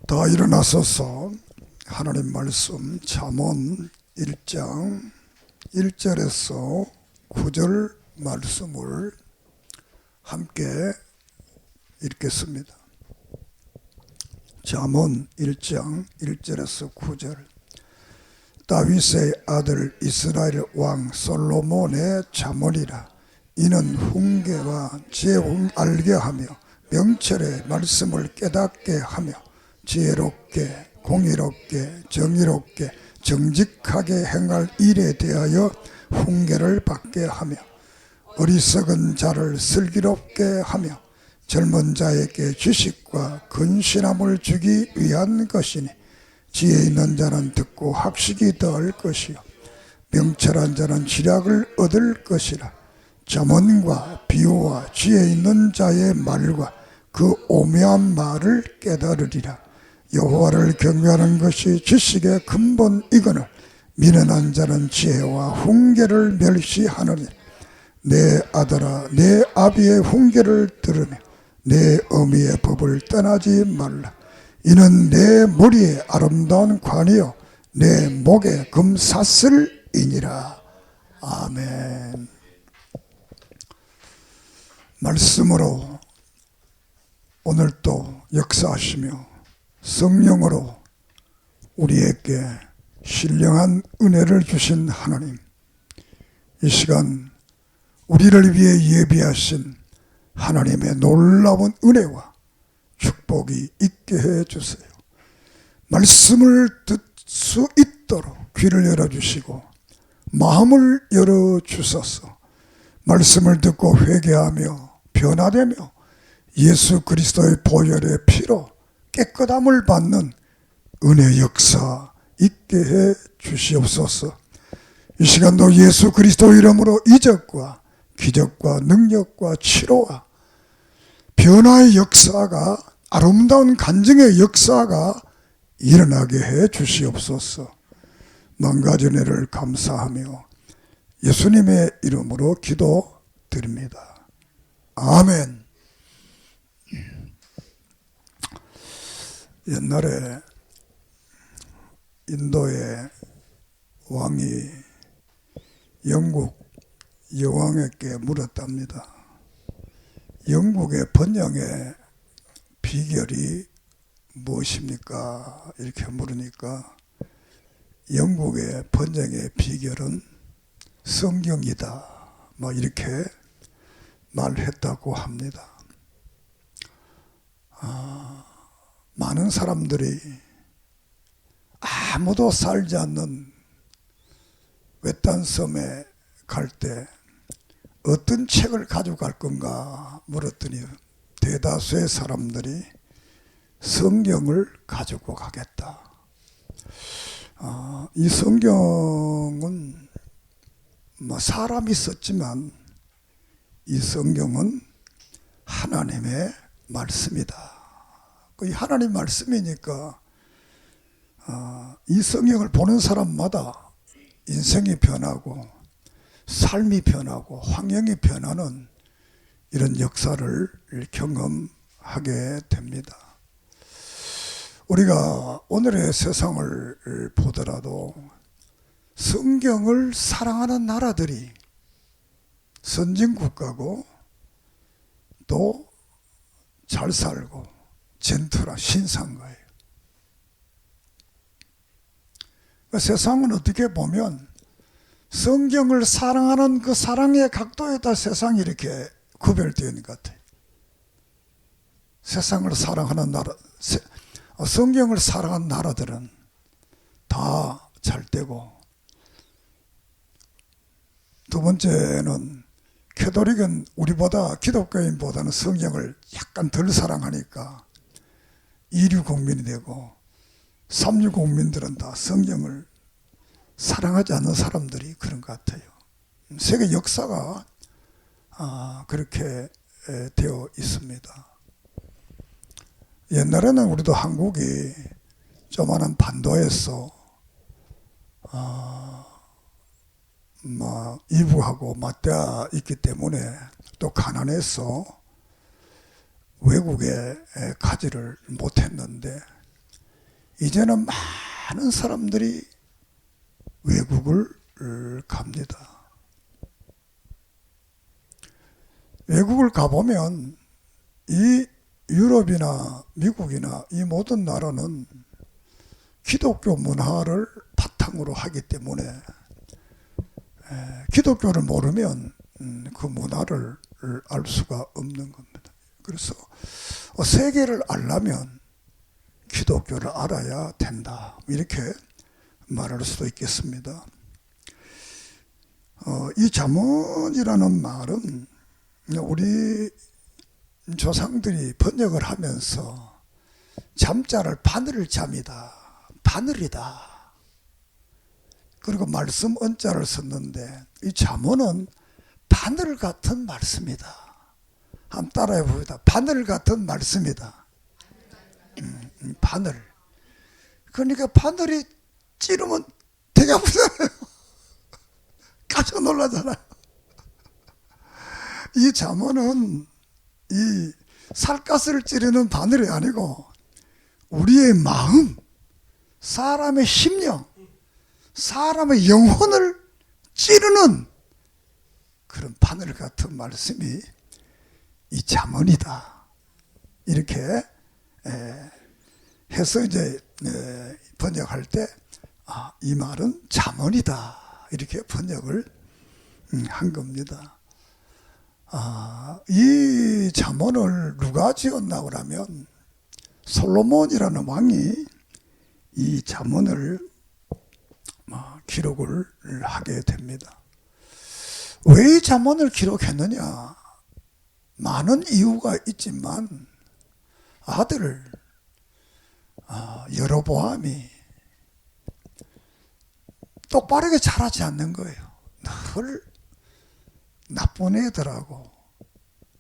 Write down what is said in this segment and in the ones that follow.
다 일어나서서 하나님 말씀 잠언 1장 1절에서 9절 말씀을 함께 읽겠습니다. 잠언 1장 1절에서 9절. 다윗의 아들 이스라엘 왕 솔로몬의 잠언이라. 이는 훈계와 지혜를 알게 하며 명철의 말씀을 깨닫게 하며 지혜롭게 공의롭게 정의롭게 정직하게 행할 일에 대하여 훈계를 받게 하며 어리석은 자를 슬기롭게 하며 젊은 자에게 지식과 근신함을 주기 위한 것이니 지혜 있는 자는 듣고 학식이 더할 것이요 명철한 자는 지략을 얻을 것이라. 잠언과 비유와 지혜 있는 자의 말과 그 오묘한 말을 깨달으리라. 여호와를 경외하는 것이 지식의 근본이거늘 미련한 자는 지혜와 훈계를 멸시하느니. 내 아들아, 내 아비의 훈계를 들으며 내 어미의 법을 떠나지 말라. 이는 내 머리에 아름다운 관이요 내 목에 금사슬이니라. 아멘. 말씀으로 오늘도 역사하시며 성령으로 우리에게 신령한 은혜를 주신 하나님, 이 시간 우리를 위해 예비하신 하나님의 놀라운 은혜와 축복이 있게 해주세요. 말씀을 듣 수 있도록 귀를 열어주시고 마음을 열어주소서. 말씀을 듣고 회개하며 변화되며 예수 그리스도의 보혈의 피로 깨끗함을 받는 은혜 역사 있게 해 주시옵소서. 이 시간도 예수 그리스도 이름으로 이적과 기적과 능력과 치료와 변화의 역사가, 아름다운 간증의 역사가 일어나게 해 주시옵소서. 만가지 은혜를 감사하며 예수님의 이름으로 기도드립니다. 아멘. 옛날에 인도의 왕이 영국 여왕에게 물었답니다. 영국의 번영의 비결이 무엇입니까? 이렇게 물으니까 영국의 번영의 비결은 성경이다, 뭐 이렇게 말했다고 합니다. 많은 사람들이 아무도 살지 않는 외딴 섬에 갈 때 어떤 책을 가져갈 건가 물었더니 대다수의 사람들이 성경을 가지고 가겠다. 이 성경은 사람이 썼지만 이 성경은 하나님의 말씀이다. 이 하나님 말씀이니까 이 성경을 보는 사람마다 인생이 변하고 삶이 변하고 환경이 변하는 이런 역사를 경험하게 됩니다. 우리가 오늘의 세상을 보더라도 성경을 사랑하는 나라들이 선진국가고 또 잘 살고 젠틀한 신상가예요. 세상은 어떻게 보면 성경을 사랑하는 그 사랑의 각도에 따라 세상이 이렇게 구별되어 있는 것 같아요. 세상을 사랑하는 나라, 성경을 사랑하는 나라들은 다 잘 되고, 두 번째는 캐톨릭은 우리보다, 기독교인보다는 성경을 약간 덜 사랑하니까 이류 국민이 되고, 삼류 국민들은 다 성경을 사랑하지 않는 사람들이 그런 것 같아요. 세계 역사가 그렇게 되어 있습니다. 옛날에는 우리도 한국이 조만한 반도에서 이북하고 맞닿아 있기 때문에 또 가난해서 외국에 가지를 못했는데 이제는 많은 사람들이 외국을 갑니다. 외국을 가보면 이 유럽이나 미국이나 이 모든 나라는 기독교 문화를 바탕으로 하기 때문에 기독교를 모르면 그 문화를 알 수가 없는 겁니다. 그래서 세계를 알려면 기독교를 알아야 된다, 이렇게 말할 수도 있겠습니다. 이 잠언이라는 말은 우리 조상들이 번역을 하면서 잠자를 바늘 잠이다, 바늘이다, 그리고 말씀 언자를 썼는데 이 잠언은 바늘 같은 말씀이다. 한번 따라해 봅니다. 바늘 같은 말씀이다. 바늘. 그러니까 바늘이 찌르면 되게 아프잖아요. 깜짝 놀라잖아요. 이 잠언은 이 살갗을 찌르는 바늘이 아니고 우리의 마음, 사람의 심령, 사람의 영혼을 찌르는 그런 바늘 같은 말씀이 이 잠언이다. 이렇게 해서 이제 번역할 때 이 말은 잠언이다, 이렇게 번역을 한 겁니다. 이 잠언을 누가 지었나 그러면 솔로몬이라는 왕이 이 잠언을 기록을 하게 됩니다. 왜 이 잠언을 기록했느냐? 많은 이유가 있지만 아들 여로보암이 똑바르게 자라지 않는 거예요. 늘 나쁜 애들하고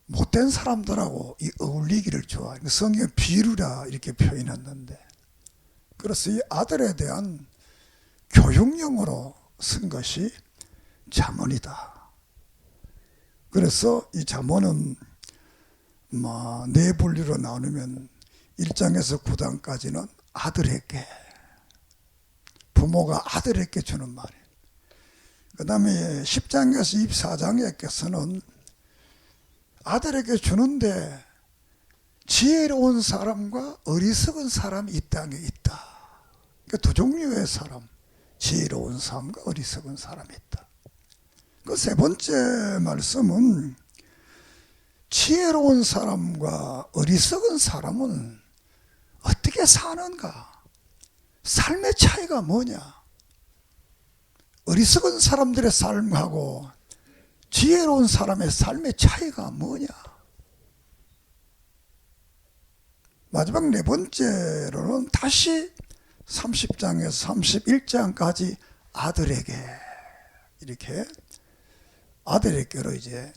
못된 사람들하고 어울리기를 좋아해요. 성경에 비루라 이렇게 표현했는데, 그래서 이 아들에 대한 교육용으로 쓴 것이 잠언이다. 그래서 이 잠언은 네 분류로 나누면 1장에서 9장까지는 아들에게, 부모가 아들에게 주는 말이에요. 그 다음에 10장에서 24장에서는 아들에게 주는데 지혜로운 사람과 어리석은 사람이 이 땅에 있다. 그러니까 두 종류의 사람, 지혜로운 사람과 어리석은 사람이 있다. 그 세 번째 말씀은 지혜로운 사람과 어리석은 사람은 어떻게 사는가? 삶의 차이가 뭐냐? 어리석은 사람들의 삶하고 지혜로운 사람의 삶의 차이가 뭐냐? 마지막 네 번째로는 다시 30장에서 31장까지 아들에게, 이렇게 아들에게로 이제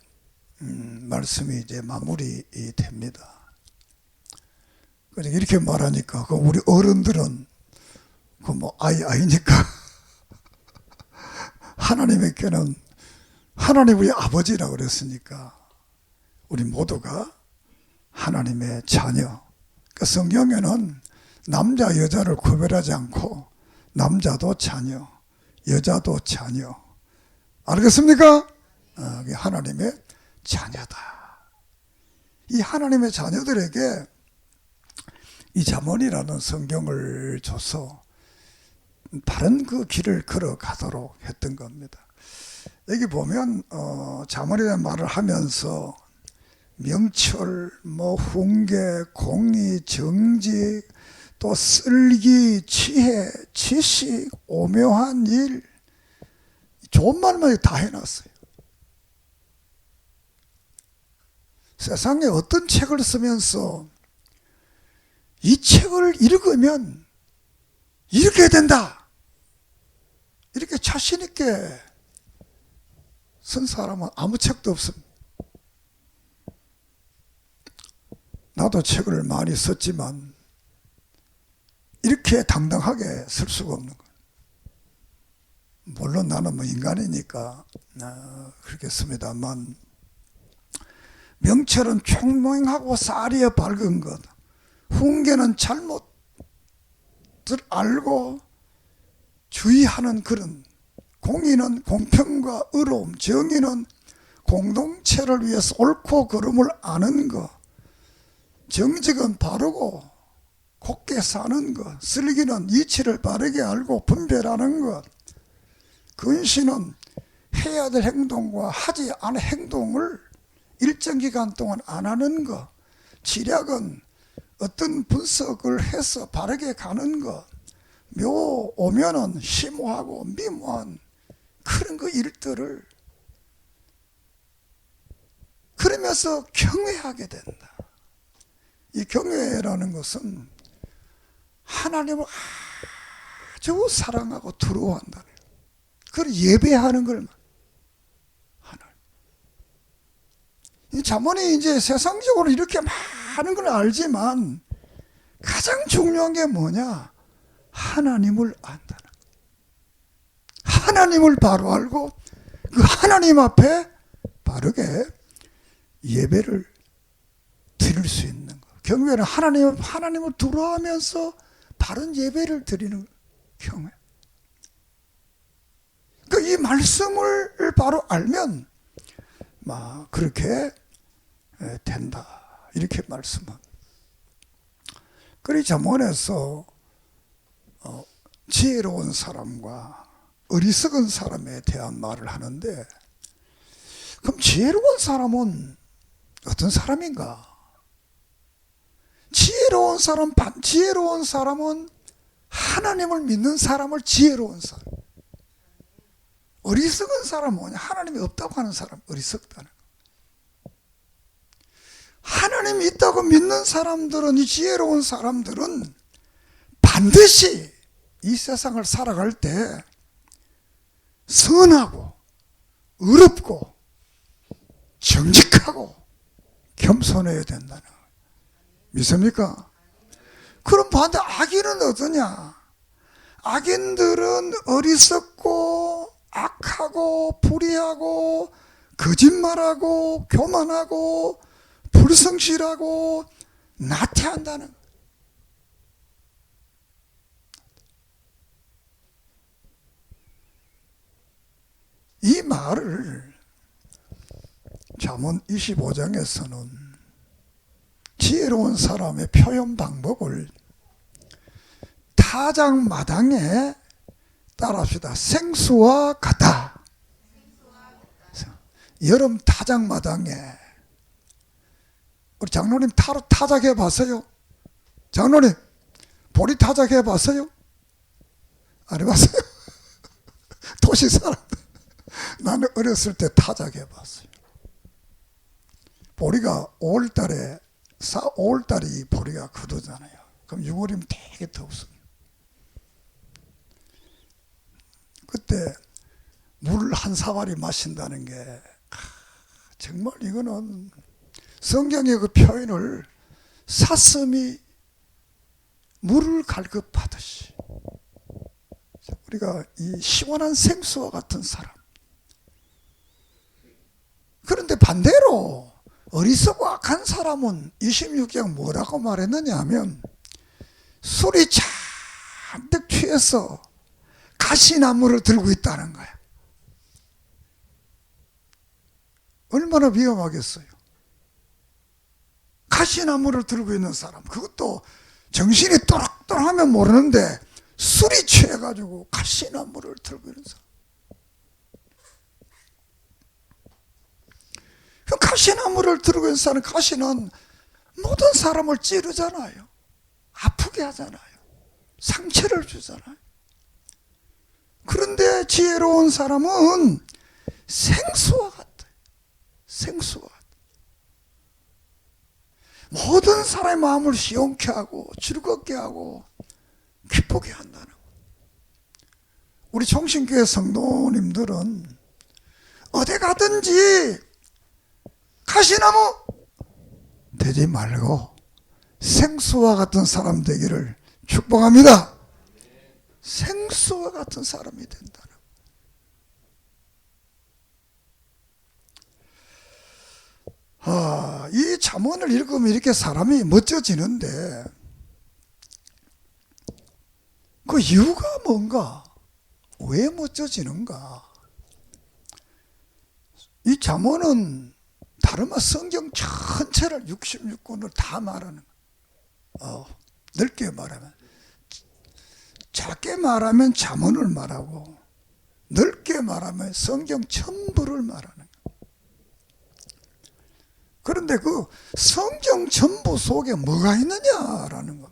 말씀이 이제 마무리 됩니다. 그러니까 이렇게 말하니까 우리 어른들은 아이니까 하나님에게는 하나님 우리 아버지라고 그랬으니까 우리 모두가 하나님의 자녀. 그러니까 성경에는 남자 여자를 구별하지 않고 남자도 자녀, 여자도 자녀. 알겠습니까? 하나님의 자녀다. 이 하나님의 자녀들에게 이 잠언이라는 성경을 줘서 바른 그 길을 걸어가도록 했던 겁니다. 여기 보면 잠언이라는 말을 하면서 명철, 훈계, 공의, 정직, 또 쓸기, 지혜, 지식, 오묘한 일, 좋은 말만 다 해놨어요. 세상에 어떤 책을 쓰면서 이 책을 읽으면 이렇게 된다, 이렇게 자신 있게 쓴 사람은 아무 책도 없습니다. 나도 책을 많이 썼지만 이렇게 당당하게 쓸 수가 없는 거예요. 물론 나는 인간이니까 그렇겠습니다만, 명철은 총명하고 사리에 밝은 것, 훈계는 잘못 것을 알고 주의하는 그런, 공의는 공평과 의로움, 정의는 공동체를 위해서 옳고 그름을 아는 것, 정직은 바르고 곱게 사는 것, 슬기는 이치를 바르게 알고 분별하는 것, 근신은 해야 될 행동과 하지 않은 행동을 일정 기간 동안 안 하는 것, 지략은 어떤 분석을 해서 바르게 가는 것, 묘 오면은 심오하고 미모한 그런 그 일들을 그러면서 경외하게 된다. 이 경외라는 것은 하나님을 아주 사랑하고 두려워한다는 거예요. 그걸 예배하는 걸 하나님. 이 자문이 이제 세상적으로 이렇게 많은 걸 알지만 가장 중요한 게 뭐냐? 하나님을 안다는 거예요. 하나님을 바로 알고 그 하나님 앞에 바르게 예배를 드릴 수 있는 것. 경배는 하나님을 두려워하면서 바른 예배를 드리는 경외. 이 말씀을 바로 알면 막 그렇게 된다. 이렇게 말씀은. 그리 잠언에서 지혜로운 사람과 어리석은 사람에 대한 말을 하는데, 그럼 지혜로운 사람은 어떤 사람인가? 지혜로운 사람은 하나님을 믿는 사람을 지혜로운 사람. 어리석은 사람은 뭐냐? 하나님이 없다고 하는 사람, 어리석다는 거. 하나님이 있다고 믿는 사람들은, 이 지혜로운 사람들은 반드시 이 세상을 살아갈 때 선하고 의롭고 정직하고 겸손해야 된다는 거예요. 믿습니까? 그럼 반대 악인은 어떠냐? 악인들은 어리석고 악하고 불의하고 거짓말하고 교만하고 불성실하고 나태한다는 거예요. 이 말을 잠언 25장에서는 지혜로운 사람의 표현 방법을 타작마당에 따라합시다. 생수와 같다. 여름 타작마당에, 우리 장로님 타작해 봤어요? 장로님 보리 타작해 봤어요? 안 해봤어요? 도시 사람들. 나는 어렸을 때 타작해 봤어요. 보리가 5월달이 보리가 거두잖아요. 그럼 6월이면 되게 덥습니다. 그때 물 한 사발이 마신다는 게 정말 이거는 성경의 그 표현을 사슴이 물을 갈급하듯이, 우리가 이 시원한 생수와 같은 사람. 그런데 반대로 어리석고 악한 사람은 26장 뭐라고 말했느냐 하면, 술이 잔뜩 취해서 가시나무를 들고 있다는 거야. 얼마나 위험하겠어요. 가시나무를 들고 있는 사람, 그것도 정신이 또락또락하면 모르는데 술이 취해가지고 가시나무를 들고 있는 사람. 그 가시나무를 들고 있는 사람, 가시는 모든 사람을 찌르잖아요. 아프게 하잖아요. 상처를 주잖아요. 그런데 지혜로운 사람은 생수와 같아요. 생수와 같아요. 모든 사람의 마음을 시원케 하고 즐겁게 하고 기쁘게 한다는 거예요. 우리 총신교회 성도님들은 어디 가든지 가시나무 되지 말고 생수와 같은 사람 되기를 축복합니다. 생수와 같은 사람이 된다는 거예요. 이 잠언을 읽으면 이렇게 사람이 멋져지는데, 그 이유가 뭔가? 왜 멋져지는가? 이 잠언은 다른 성경 전체를 66권을 다 말하는 거예요. 넓게 말하면, 작게 말하면 잠언을 말하고, 넓게 말하면 성경 전부를 말하는 거예요. 그런데 그 성경 전부 속에 뭐가 있느냐라는 것,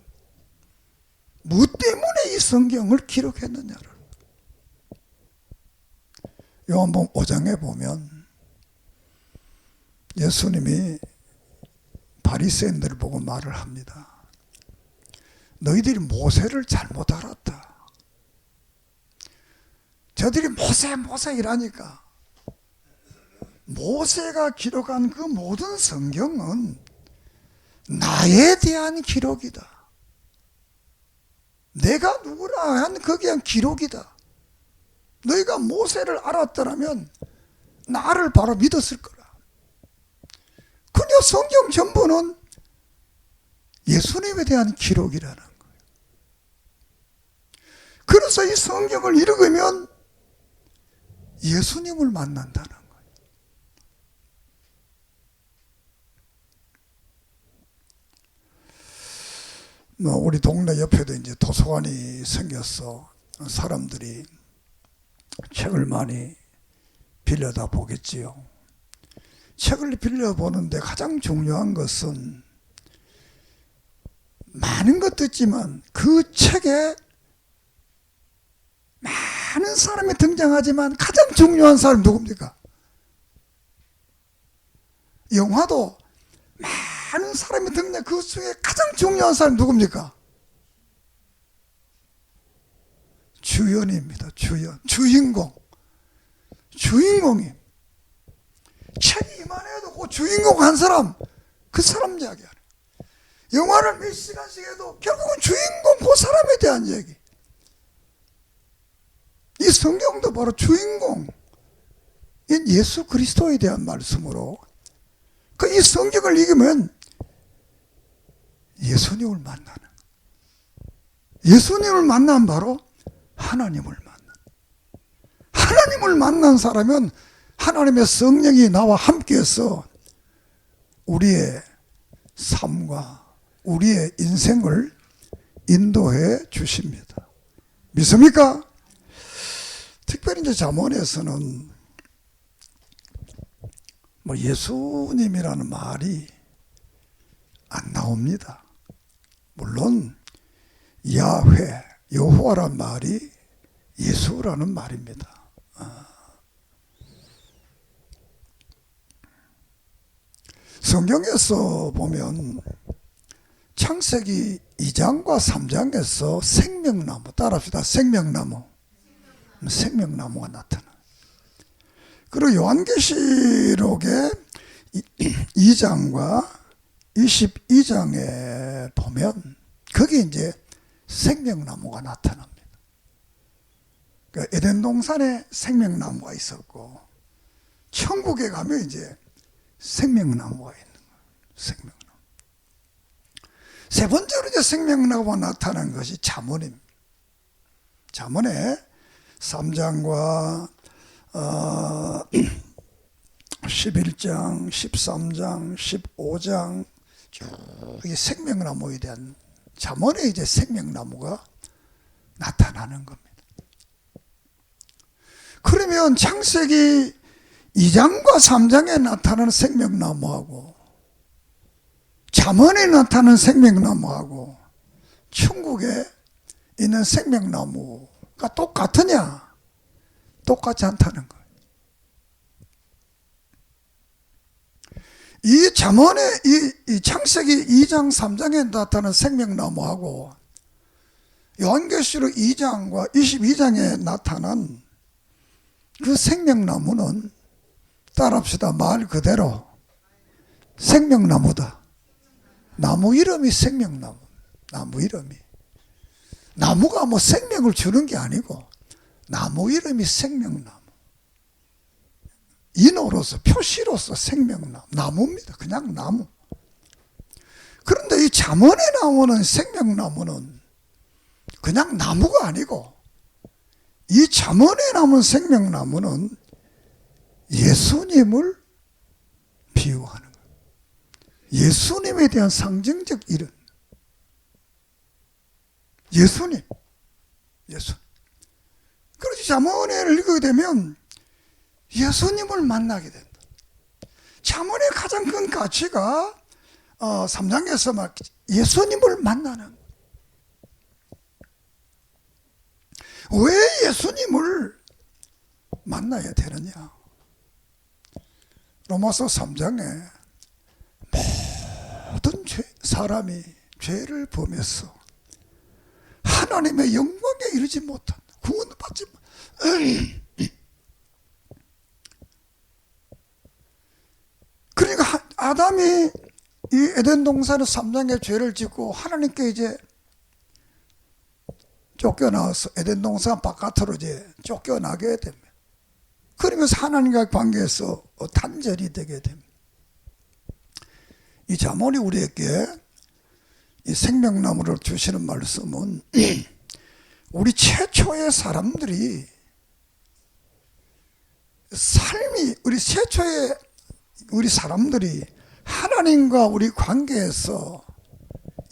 무엇 때문에 이 성경을 기록했느냐라는 것. 요한복음 5장에 보면 예수님이 바리새인들을 보고 말을 합니다. 너희들이 모세를 잘못 알았다. 저들이 모세 이라니까. 모세가 기록한 그 모든 성경은 나에 대한 기록이다. 내가 누구라 한 거기에 대한 기록이다. 너희가 모세를 알았더라면 나를 바로 믿었을 거라. 그냥 성경 전부는 예수님에 대한 기록이라는 거예요. 그래서 이 성경을 읽으면 예수님을 만난다는 거예요. 우리 동네 옆에도 이제 도서관이 생겨서 사람들이 책을 많이 빌려다 보겠지요. 책을 빌려보는데 가장 중요한 것은 많은 것도 있지만 그 책에 많은 사람이 등장하지만 가장 중요한 사람이 누굽니까? 영화도 많은 사람이 등장, 그 중에 가장 중요한 사람이 누굽니까? 주연입니다. 주인공이. 책이 이만해도 그 주인공 한 사람, 그 사람 이야기하는. 영화를 몇 시간씩 해도 결국은 주인공 그 사람에 대한 얘기. 이 성경도 바로 주인공 예수 그리스도에 대한 말씀으로 이 성경을 읽으면 예수님을 만나는, 예수님을 만난 바로 하나님을 만난 사람은 하나님의 성령이 나와 함께해서 우리의 삶과 우리의 인생을 인도해 주십니다. 믿습니까? 특별히 이제 잠언에서는 예수님이라는 말이 안 나옵니다. 물론 야훼, 여호와란 말이 예수라는 말입니다. 성경에서 보면 창세기 2장과 3장에서 생명나무, 따라합시다. 생명나무가 나타나. 그리고 요한계시록의 2장과 22장에 보면 거기 이제 생명나무가 나타납니다. 그러니까 에덴 동산에 생명나무가 있었고 천국에 가면 이제 생명나무가 있는 거예요. 생명나무. 세 번째로 이제 생명나무가 나타난 것이 잠언입니다. 잠언에 3장과 11장, 13장, 15장 쭉 생명나무에 대한 잠언에 이제 생명나무가 나타나는 겁니다. 그러면 창세기 2장과 3장에 나타나는 생명나무하고 잠언에 나타나는 생명나무하고 천국에 있는 생명나무가 똑같으냐? 똑같지 않다는 거예요. 이 잠언의 이 창세기 2장 3장에 나타나는 생명나무하고 요한계시록 2장과 22장에 나타난 그 생명나무는 따라합시다. 말 그대로 생명나무다. 나무 이름이 생명나무. 나무 이름이. 나무가 뭐 생명을 주는 게 아니고 나무 이름이 생명나무. 인호로서 표시로서 생명나무. 나무입니다. 그냥 나무. 그런데 이 잠언에 나오는 생명나무는 그냥 나무가 아니고 이 잠언에 남은 생명나무는 예수님을 비유하는 거예요. 예수님에 대한 상징적 이름. 예수님. 그래서 잠언을 읽게 되면 예수님을 만나게 된다. 잠언의 가장 큰 가치가 3장에서 막 예수님을 만나는 거예요. 왜 예수님을 만나야 되느냐? 로마서 3장에 모든 사람이 죄를 범해서 하나님의 영광에 이르지 못한다. 구원을 받지 못. 그러니까 아담이 이 에덴 동산의 3장에 죄를 짓고 하나님께 이제 쫓겨나와서 에덴 동산 바깥으로 이제 쫓겨나게 됩니다. 그러면서 하나님과의 관계에서 단절이 되게 됩니다. 이 잠언이 우리에게 이 생명나무를 주시는 말씀은 우리 최초의 사람들이 삶이 우리 사람들이 하나님과 우리 관계에서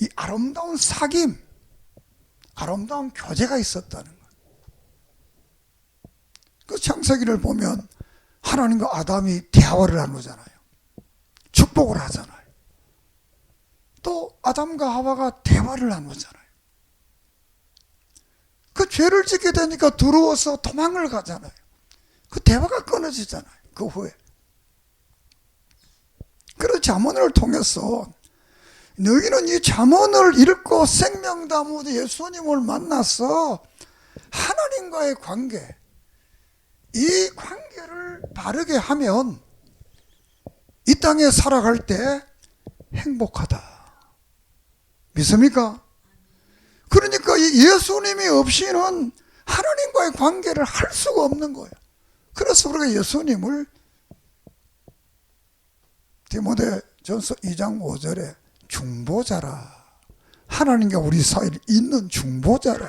이 아름다운 사귐, 아름다운 교제가 있었다는 거예요. 그 창세기를 보면 하나님과 아담이 대화를 나누잖아요. 축복을 하잖아요. 또 아담과 하와가 대화를 나누잖아요. 그 죄를 짓게 되니까 두려워서 도망을 가잖아요. 그 대화가 끊어지잖아요. 그 후에. 그래서 잠언을 통해서 너희는 이 잠언을 읽고 생명나무 예수님을 만나서 하나님과의 관계, 이 관계를 바르게 하면 이 땅에 살아갈 때 행복하다. 믿습니까? 그러니까 이 예수님이 없이는 하나님과의 관계를 할 수가 없는 거예요. 그래서 우리가 예수님을 디모데전서 2장 5절에 중보자라. 하나님과 우리 사이에 있는 중보자라.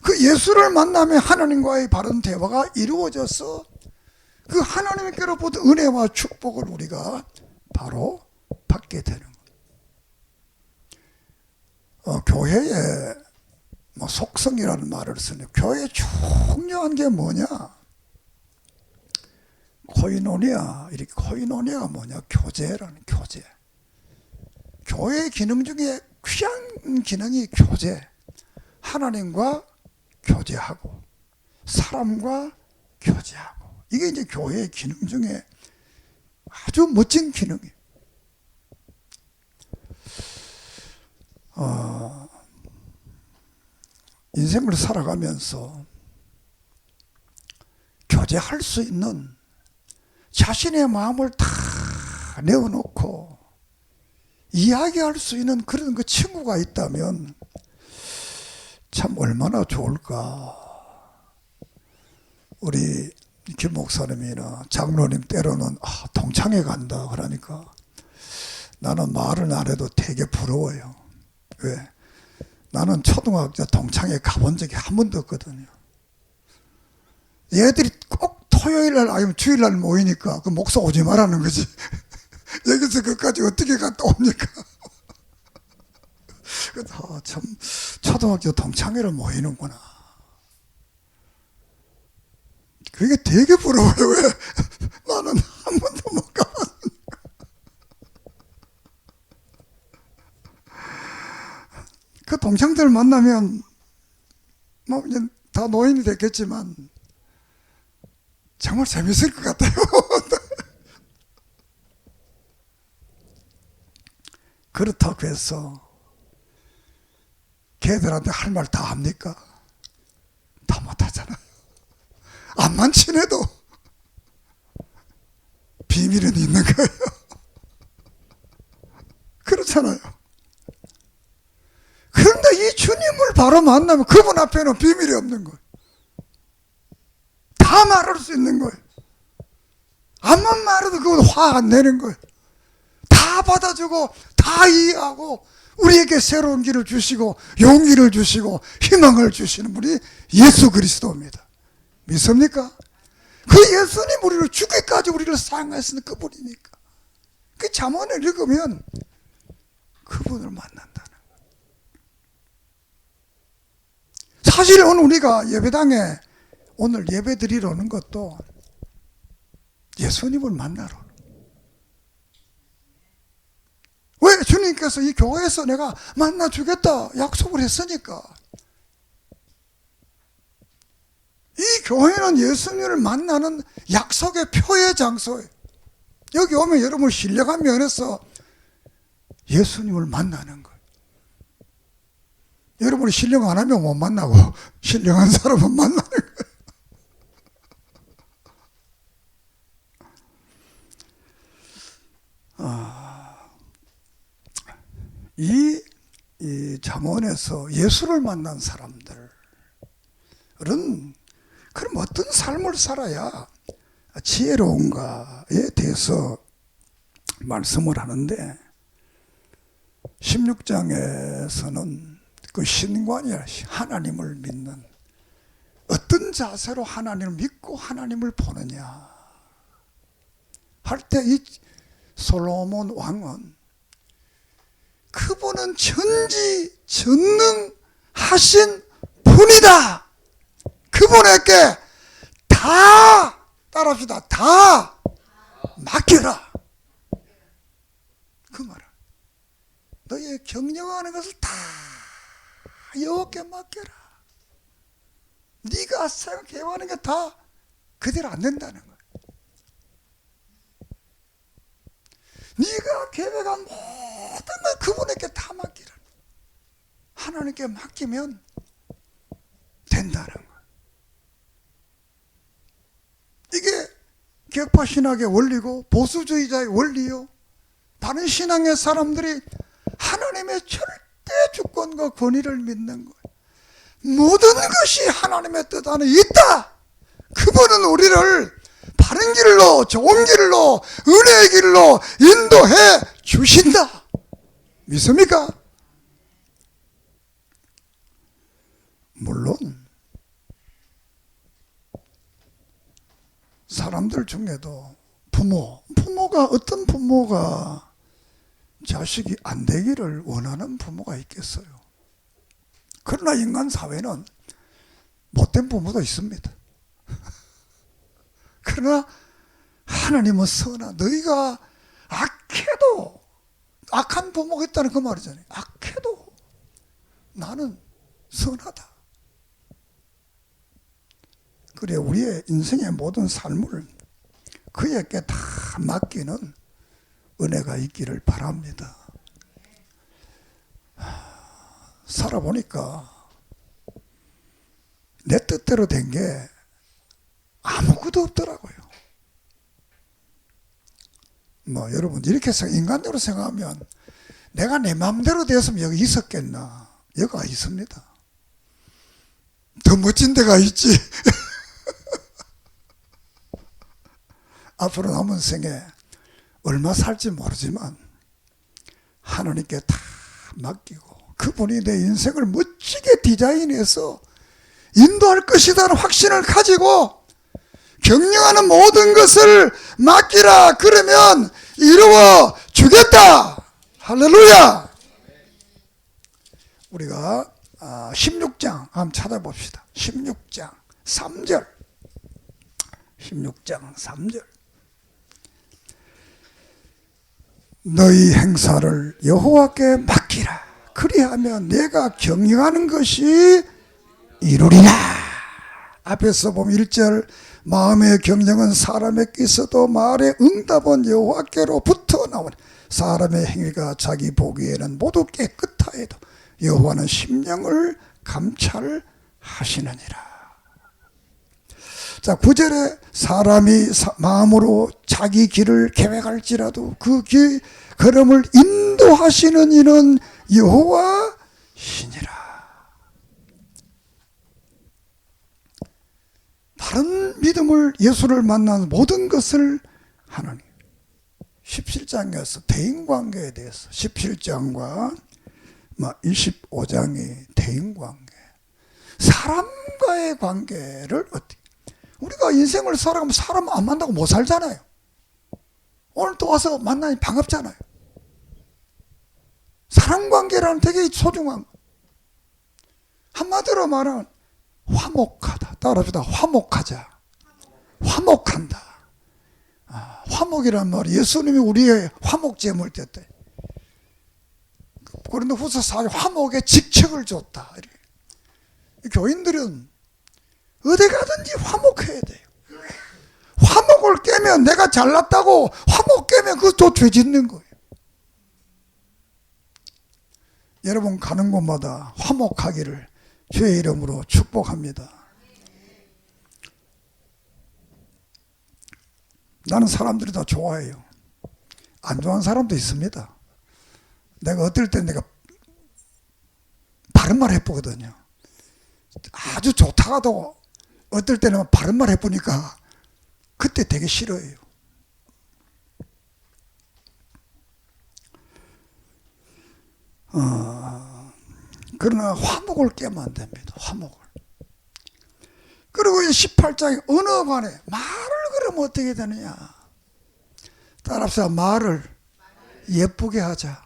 그 예수를 만나면 하나님과의 바른 대화가 이루어져서 그 하나님께로부터 은혜와 축복을 우리가 바로 받게 되는 거예요. 교회에 속성이라는 말을 쓰는 교회에 중요한 게 뭐냐? 코이노니아. 이렇게 코이노니아가 뭐냐? 교제라는 교제. 교회의 기능 중에 귀한 기능이 교제. 하나님과 교제하고 사람과 교제하고, 이게 이제 교회의 기능 중에 아주 멋진 기능이에요. 인생을 살아가면서 교제할 수 있는, 자신의 마음을 다 내어놓고 이야기할 수 있는 그런 그 친구가 있다면 참 얼마나 좋을까. 우리 김 목사님이나 장로님 때로는 동창회 간다 그러니까 나는 말을 안 해도 되게 부러워요. 왜? 나는 초등학교 동창회 가본 적이 한 번도 없거든요. 얘들이 꼭 토요일날 아니면 주일날 모이니까 그 목사 오지 말라는 거지. 여기서 그까지 어떻게 갔다 옵니까? 참 초등학교 동창회를 모이는구나. 그게 되게 부러워요. 왜? 나는 한 번도 못 가봤으니까. 그 동창들 만나면 뭐 이제 다 노인이 됐겠지만 정말 재밌을 것 같아요. 그렇다고 해서 걔들한테 할 말 다 합니까? 다 못하잖아요. 암만 친해도 비밀은 있는 거예요. 그렇잖아요. 그런데 이 주님을 바로 만나면 그분 앞에는 비밀이 없는 거예요. 다 말할 수 있는 거예요. 암만 말해도 그건 화 안 내는 거예요. 다 받아주고 다 이해하고 우리에게 새로운 길을 주시고 용기를 주시고 희망을 주시는 분이 예수 그리스도입니다. 믿습니까? 그 예수님 우리를 죽기까지 우리를 사랑하시는 그분이니까. 그 잠언을 읽으면 그분을 만난다는 거예요. 사실 오늘 우리가 예배당에 오늘 예배 드리러 오는 것도 예수님을 만나러. 왜? 주님께서 이 교회에서 내가 만나주겠다 약속을 했으니까. 이 교회는 예수님을 만나는 약속의 표의 장소예요. 여기 오면 여러분 신령한 면에서 예수님을 만나는 거예요. 여러분이 신령 안 하면 못 만나고 신령한 사람은 만나는 거예요. 이 잠언에서 예수를 만난 사람들은 그럼 어떤 삶을 살아야 지혜로운가에 대해서 말씀을 하는데 16장에서는 그 신관이야 하나님을 믿는 어떤 자세로 하나님을 믿고 하나님을 보느냐 할 때 이 솔로몬 왕은 그분은 전지전능하신 분이다. 그분에게 다 따라합시다. 다 맡겨라. 그 말은 너의 경영하는 것을 다 여호와께 맡겨라. 네가 생각해하는 게 다 그대로 안 된다는 거야. 네가 계획한 모든 걸 그분에게 다 맡기라. 하나님께 맡기면 된다는 거야. 이게 격파 신학의 원리고 보수주의자의 원리요. 다른 신앙의 사람들이 하나님의 절대 주권과 권위를 믿는 거예요. 모든 것이 하나님의 뜻 안에 있다. 그분은 우리를 바른 길로, 좋은 길로, 은혜의 길로 인도해 주신다. 믿습니까? 물론 사람들 중에도 부모가 어떤 부모가 자식이 안 되기를 원하는 부모가 있겠어요. 그러나 인간 사회는 못된 부모도 있습니다. 그러나 하나님은 선하. 너희가 악해도 악한 부모가 있다는 그 말이잖아요. 악해도 나는 선하다. 그래 우리의 인생의 모든 삶을 그에게 다 맡기는 은혜가 있기를 바랍니다. 살아보니까 내 뜻대로 된 게 아무것도 없더라고요. 여러분 이렇게 인간적으로 생각하면 내가 내 마음대로 되었으면 여기 있었겠나. 여기가 있습니다. 더 멋진 데가 있지. 앞으로 남은 생에 얼마 살지 모르지만 하나님께 다 맡기고 그분이 내 인생을 멋지게 디자인해서 인도할 것이라는 확신을 가지고 경영하는 모든 것을 맡기라. 그러면 이루어 주겠다. 할렐루야. 우리가 16장 한번 찾아봅시다. 16장 3절 16장 3절 너희 행사를 여호와께 맡기라. 그리하면 내가 경영하는 것이 이루리라. 앞에서 보면 1절 마음의 경영은 사람에게 있어도 말의 응답은 여호와께로부터 나오니 사람의 행위가 자기 보기에는 모두 깨끗하여도 여호와는 심령을 감찰하시느니라. 자, 9절에 사람이 마음으로 자기 길을 계획할지라도 그 길 걸음을 인도하시는 이는 여호와시니라. 바른 믿음을 예수를 만난 모든 것을 하나님 17장에서 대인관계에 대해서 17장과 25장이 대인관계, 사람과의 관계를 어떻게, 우리가 인생을 살아가면 사람 안 만나고 못 살잖아요. 오늘 또 와서 만나니 반갑잖아요. 사람관계라는 되게 소중한 거. 한마디로 말하면 화목하다. 따라합시다. 화목하자. 화목한다. 화목이란 말이 예수님이 우리의 화목제물 됐대. 그런데 후서 4장 화목의 직책을 줬다. 교인들은 어디 가든지 화목해야 돼요. 화목을 깨면, 내가 잘났다고 화목 깨면 그것도 죄 짓는 거예요. 여러분 가는 곳마다 화목하기를 주의 이름으로 축복합니다. 나는 사람들이 다 좋아해요. 안 좋아하는 사람도 있습니다. 내가 어떨 때 내가 바른 말 해보거든요. 아주 좋다가도 어떨 때는 바른 말 해보니까 그때 되게 싫어해요. 그러나 화목을 깨면 안 됩니다. 화목을. 그리고 이 18장에 언어관에 말을 그러면 어떻게 되느냐. 따라서 말을 예쁘게 하자.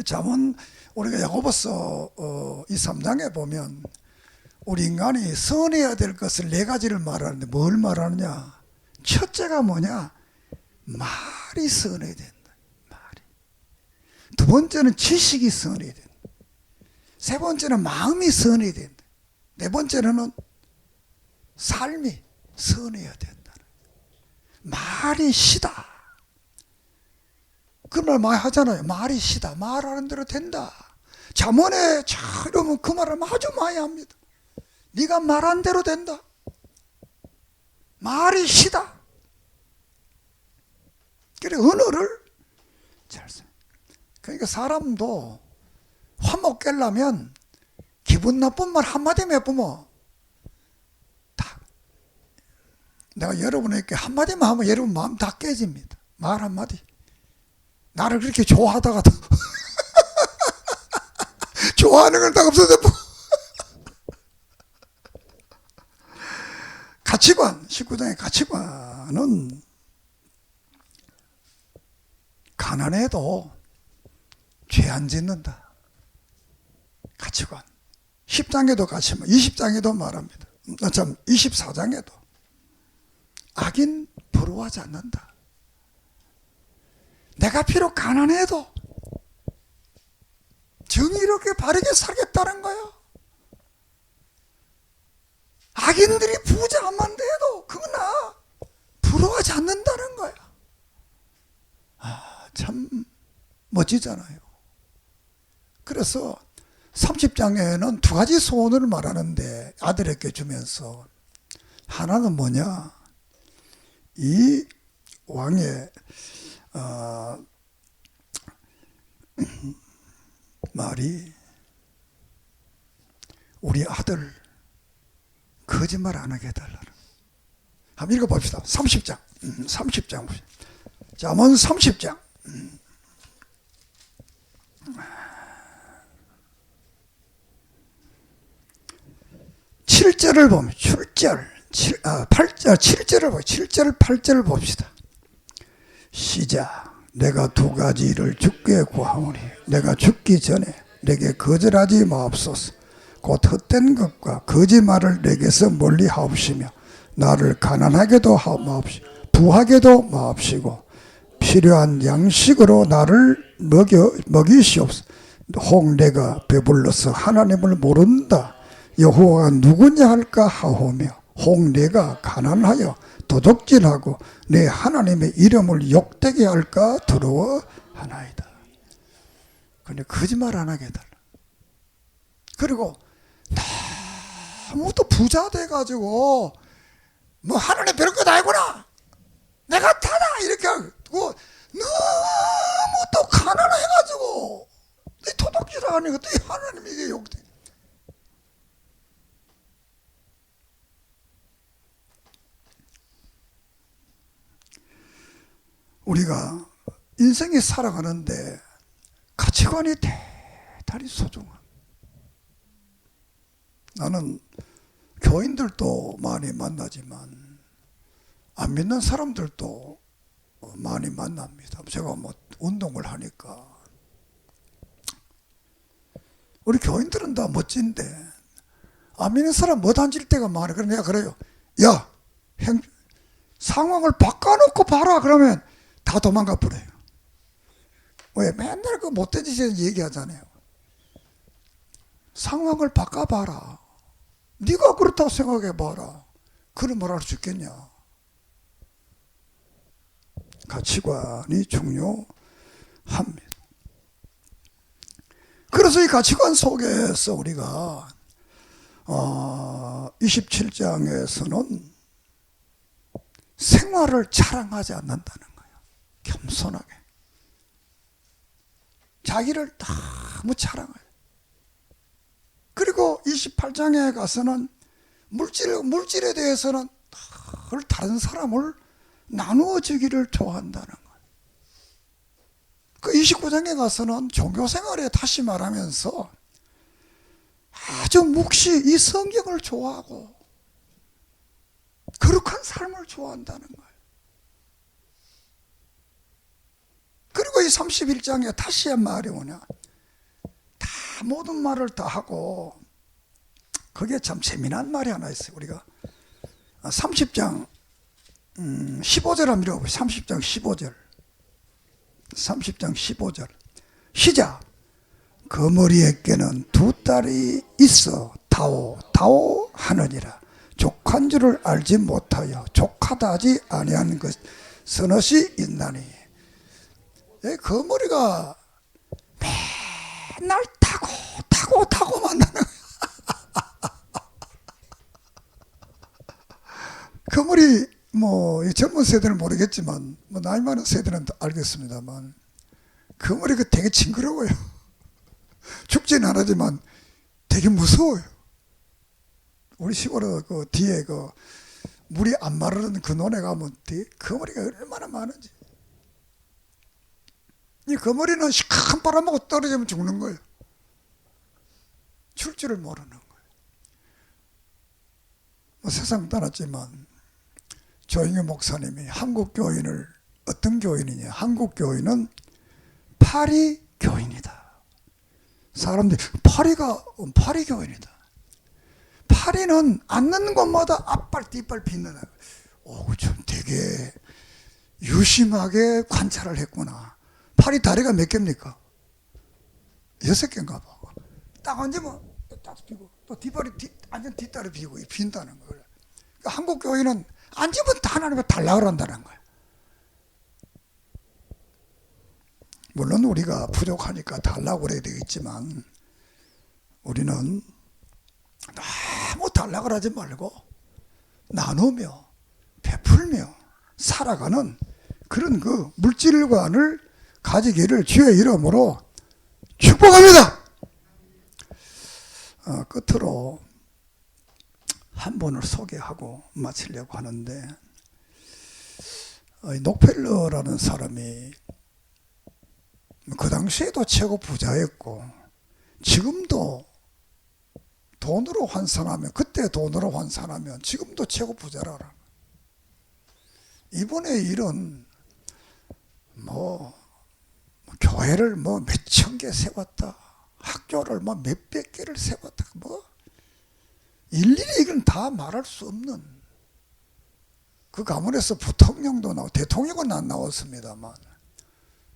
잠언 우리가 야고보서 2, 3장에 보면 우리 인간이 선해야 될 것을 4가지를 말하는데 뭘 말하느냐. 첫째가 뭐냐. 말이 선해야 된다. 말이. 두 번째는 지식이 선해야 된다. 세 번째는 마음이 선해야 된다. 네 번째는 삶이 선해야 된다. 말이 시다. 그 말 많이 하잖아요. 말이 시다. 말하는 대로 된다. 잠언에 이러면 그 말을 아주 많이 합니다. 네가 말한 대로 된다. 말이 시다. 그래 언어를 잘 써. 그러니까 사람도 화목 깨려면 기분 나쁜 말 한마디만 해보면 다, 내가 여러분에게 한마디만 하면 여러분 마음 다 깨집니다. 말 한마디. 나를 그렇게 좋아하다가도 좋아하는 걸 다 없어져. 가치관, 19장의 가치관은 가난해도 죄 안 짓는다. 가치관. 10장에도 가치관, 20장에도 말합니다. 참 24장에도 악인 부러워하지 않는다. 내가 비록 가난해도 정의롭게 바르게 살겠다는 거야. 악인들이 부자만 돼도 그거나 부러워하지 않는다는 거야. 참 멋지잖아요. 그래서 30장에는 2가지 소원을 말하는데 아들에게 주면서 하나는 뭐냐. 이 왕의 말이 우리 아들 거짓말 안 하게 해달라는. 한번 읽어봅시다. 30장. 30장. 잠언 30장. 7절을 보면 7절을 보면 7절 8절을 봅시다. 시작. 내가 2가지를 주께 구하오니 내가 죽기 전에 내게 거절하지 마옵소서. 곧 헛된 것과 거짓말을 내게서 멀리 하옵시며 나를 가난하게도 마옵시고 부하게도 마옵시고 필요한 양식으로 나를 먹이시옵소서. 혹 내가 배불러서 하나님을 모른다 여호와가 누구냐 할까 하오며 혹 내가 가난하여 도둑질하고 내 하나님의 이름을 욕되게 할까 두려워하나이다. 근데 거짓말 안 하게 해달라. 그리고 너무 또 부자 돼가지고 뭐 하나님 별거 다 알구나 내가 다다 이렇게 하고 너무 또 가난해가지고 도둑질하니까 또 하나님 이게 욕돼. 우리가 인생이 살아가는데 가치관이 대단히 소중한. 나는 교인들도 많이 만나지만 안 믿는 사람들도 많이 만납니다. 제가 뭐 운동을 하니까 우리 교인들은 다 멋진데 안 믿는 사람 못 앉을 때가 많아. 그래서 내가 그래요. 야, 상황을 바꿔놓고 봐라. 그러면 다 도망가 버려요. 왜? 맨날 그 못된 짓을 얘기하잖아요. 상황을 바꿔봐라. 네가 그렇다고 생각해봐라. 그런 말 할 수 있겠냐. 가치관이 중요합니다. 그래서 이 가치관 속에서 우리가 27장에서는 생활을 자랑하지 않는다는 거예요. 겸손하게. 자기를 너무 자랑해요. 그리고 28장에 가서는 물질에 대해서는 다른 사람을 나누어 주기를 좋아한다는 거예요. 그 29장에 가서는 종교생활에 다시 말하면서 아주 묵시 이 성경을 좋아하고 거룩한 삶을 좋아한다는 거예요. 그리고 이 31장에 다시 한 말이 뭐냐, 다 모든 말을 다 하고 그게 참 재미난 말이 하나 있어요. 우리가 30장 15절 한번 읽어보세요. 30장 15절 30장 15절 시작. 거머리에게는 두 딸이 있어 다오 하느니라. 족한 줄을 알지 못하여 족하다 하지 아니하는 것 서너시 있나니. 거머리가 맨날 타고 만나는 거머리. 뭐 젊은 세대는 모르겠지만 뭐 나이 많은 세대는 알겠습니다만 거머리가 되게 징그러워요. 죽지는 않았지만 되게 무서워요. 우리 시골에 그 뒤에 그 물이 안 마르는 그 논에 가면 거머리가 얼마나 많은지. 이 거머리는 시큰 바람 보고 떨어지면 죽는 거예요. 출 줄을 모르는 거예요. 뭐 세상 떠났지만 조영희 목사님이 한국 교인을, 어떤 교인이냐, 한국 교인은 파리 교인이다. 사람들이 파리 교인이다. 파리는 앉는 곳마다 앞발 뒷발 빗는. 좀 되게 유심하게 관찰을 했구나. 파리 다리가 몇 개입니까? 6개인가 봐. 딱 앉으면 딱 비고 또 뒷발이 앉은 뒷다리 비고 빈다는 거예요. 그러니까 한국 교인은 앉으면 다 하나님과 달라고 한다는 거예요. 물론 우리가 부족하니까 달라고 그래야 되겠지만 우리는 너무 달라고 하지 말고 나누며 베풀며 살아가는 그런 그 물질관을 가지기를 주의 이름으로 축복합니다. 끝으로 한 분을 소개하고 마치려고 하는데, 록펠러라는 사람이 그 당시에도 최고 부자였고 지금도 돈으로 환산하면, 그때 돈으로 환산하면 지금도 최고 부자라라. 이분의 일은 교회를 몇천 개 세웠다, 학교를 몇백 개를 세웠다, 일일이 이건 다 말할 수 없는. 그 가문에서 부통령도 나오고, 대통령은 안 나왔습니다만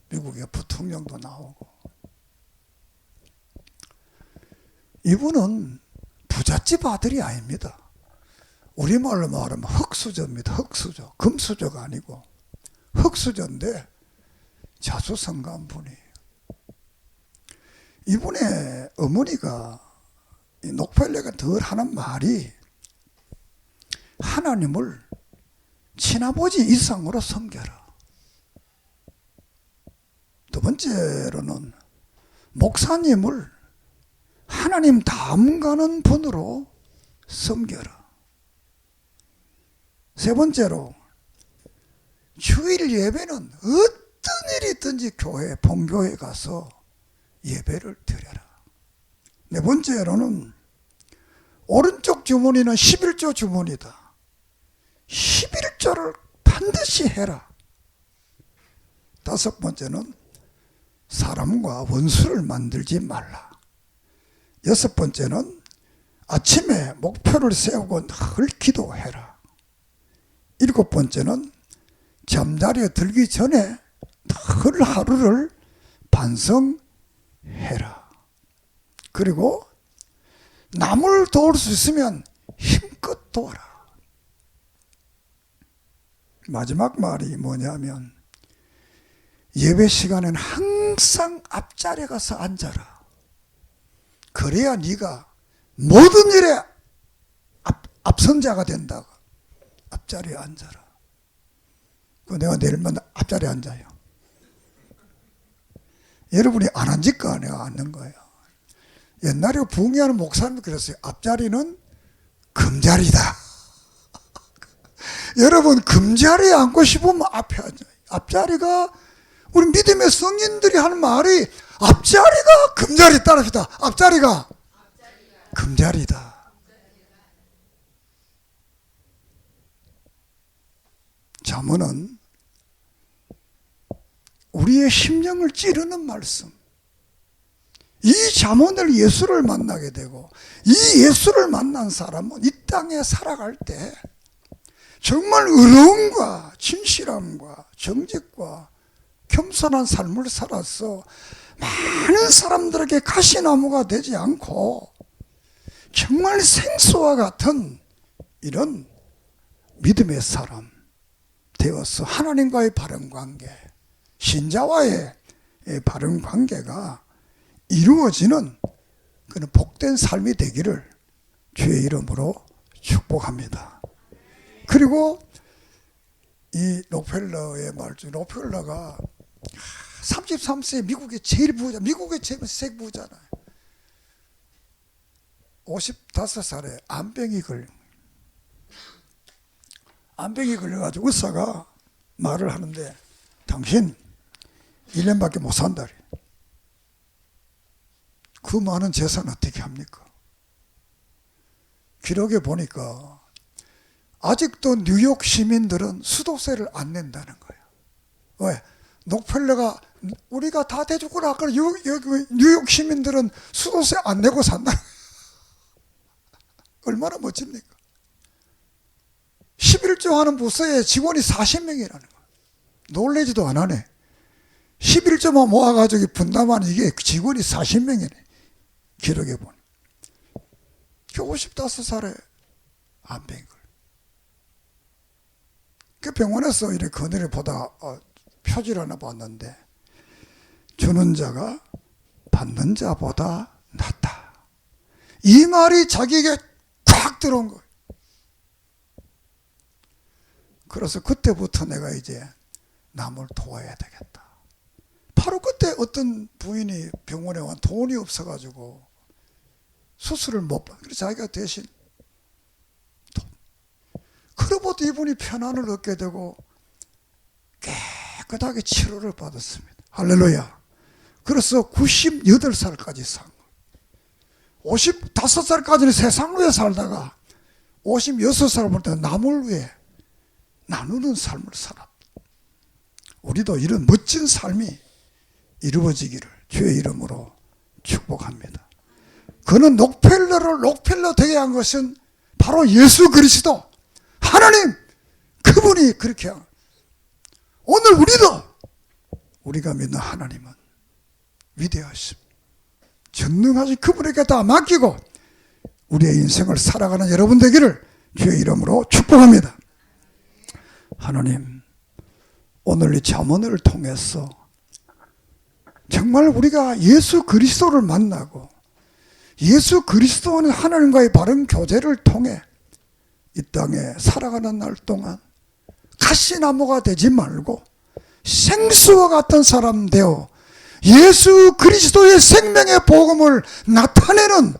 미국의 부통령도 나오고. 이분은 부잣집 아들이 아닙니다. 우리말로 말하면 흙수저입니다. 흙수저. 금수저가 아니고 흙수저인데 자수성가한 분이에요. 이분의 어머니가, 이 록펠러가 늘 하는 말이 하나님을 친아버지 이상으로 섬겨라. 두 번째로는 목사님을 하나님 다음 가는 분으로 섬겨라. 세 번째로 주일 예배는 어떤 일이 있든지 본교회 가서 예배를 드려라. 네 번째로는 오른쪽 주머니는 11조 주머니다. 11조를 반드시 해라. 다섯 번째는 사람과 원수를 만들지 말라. 여섯 번째는 아침에 목표를 세우고 늘 기도해라. 일곱 번째는 잠자리에 들기 전에 늘 하루를 반성해라. 그리고 남을 도울 수 있으면 힘껏 도와라. 마지막 말이 뭐냐면 예배 시간에는 항상 앞자리에 가서 앉아라. 그래야 네가 모든 일에 앞선자가 된다고. 앞자리에 앉아라. 내가 내일만 앞자리에 앉아요. 여러분이 안 앉을까? 내가 앉는 거예요. 옛날에 부흥회하는 목사님이 그랬어요. 앞자리는 금자리다. 여러분 금자리에 앉고 싶으면 앞에 앉아요. 앞자리가 우리 믿음의 성인들이 하는 말이 앞자리가 금자리 따릅시다. 앞자리가 금자리다. 잠언은 우리의 심령을 찌르는 말씀. 이 잠언을 예수를 만나게 되고 이 예수를 만난 사람은 이 땅에 살아갈 때 정말 의로움과 진실함과 정직과 겸손한 삶을 살아서 많은 사람들에게 가시나무가 되지 않고 정말 생수와 같은 이런 믿음의 사람 되어서 하나님과의 바른 관계, 신자와의 바른 관계가 이루어지는 그런 복된 삶이 되기를 주의 이름으로 축복합니다. 그리고 이 록펠러의 말중, 록펠러가 33세 미국의 제일 부자, 미국의 제일 부자잖아요. 55살에 암병이 걸려가지고 의사가 말을 하는데 당신 1년밖에 못 산다. 그 많은 재산 어떻게 합니까? 기록에 보니까 아직도 뉴욕 시민들은 수도세를 안 낸다는 거예요. 왜? 록펠러가 우리가 다 대주구나. 뉴욕 시민들은 수도세 안 내고 산다. 얼마나 멋집니까? 11조 하는 부서에 직원이 40명이라는 거예요. 놀래지도 않아네. 11조만 모아가지고 분담한 이게 직원이 40명이네. 기록에 보니. 55살에 암병 걸. 그 병원에서 이렇게 건의를 보다 표지를 하나 봤는데 주는 자가 받는 자보다 낫다. 이 말이 자기에게 꽉 들어온 거예요. 그래서 그때부터 내가 이제 남을 도와야 되겠다. 바로 그때 어떤 부인이 병원에 와 돈이 없어가지고 수술을 못 받. 그래서 자기가 대신 돈. 그로부터 이분이 편안을 얻게 되고 깨끗하게 치료를 받았습니다. 할렐루야. 그래서 98살까지 산 거예요. 55살까지는 세상을 위해 살다가 56살부터 남을 위해 나누는 삶을 살았다. 우리도 이런 멋진 삶이 이루어지기를 주의 이름으로 축복합니다. 그는 록펠러를 록펠러 되게 한 것은 바로 예수 그리스도 하나님 그분이 그렇게 한. 오늘 우리가 믿는 하나님은 위대하십니다. 전능하신 그분에게 다 맡기고 우리의 인생을 살아가는 여러분 되기를 주의 이름으로 축복합니다. 하나님, 오늘 이 잠언을 통해서 정말 우리가 예수 그리스도를 만나고 예수 그리스도는 하나님과의 바른 교제를 통해 이 땅에 살아가는 날 동안 가시나무가 되지 말고 생수와 같은 사람 되어 예수 그리스도의 생명의 복음을 나타내는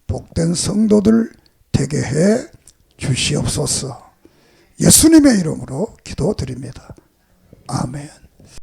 복된 성도들 되게 해 주시옵소서. 예수님의 이름으로 기도드립니다. 아멘.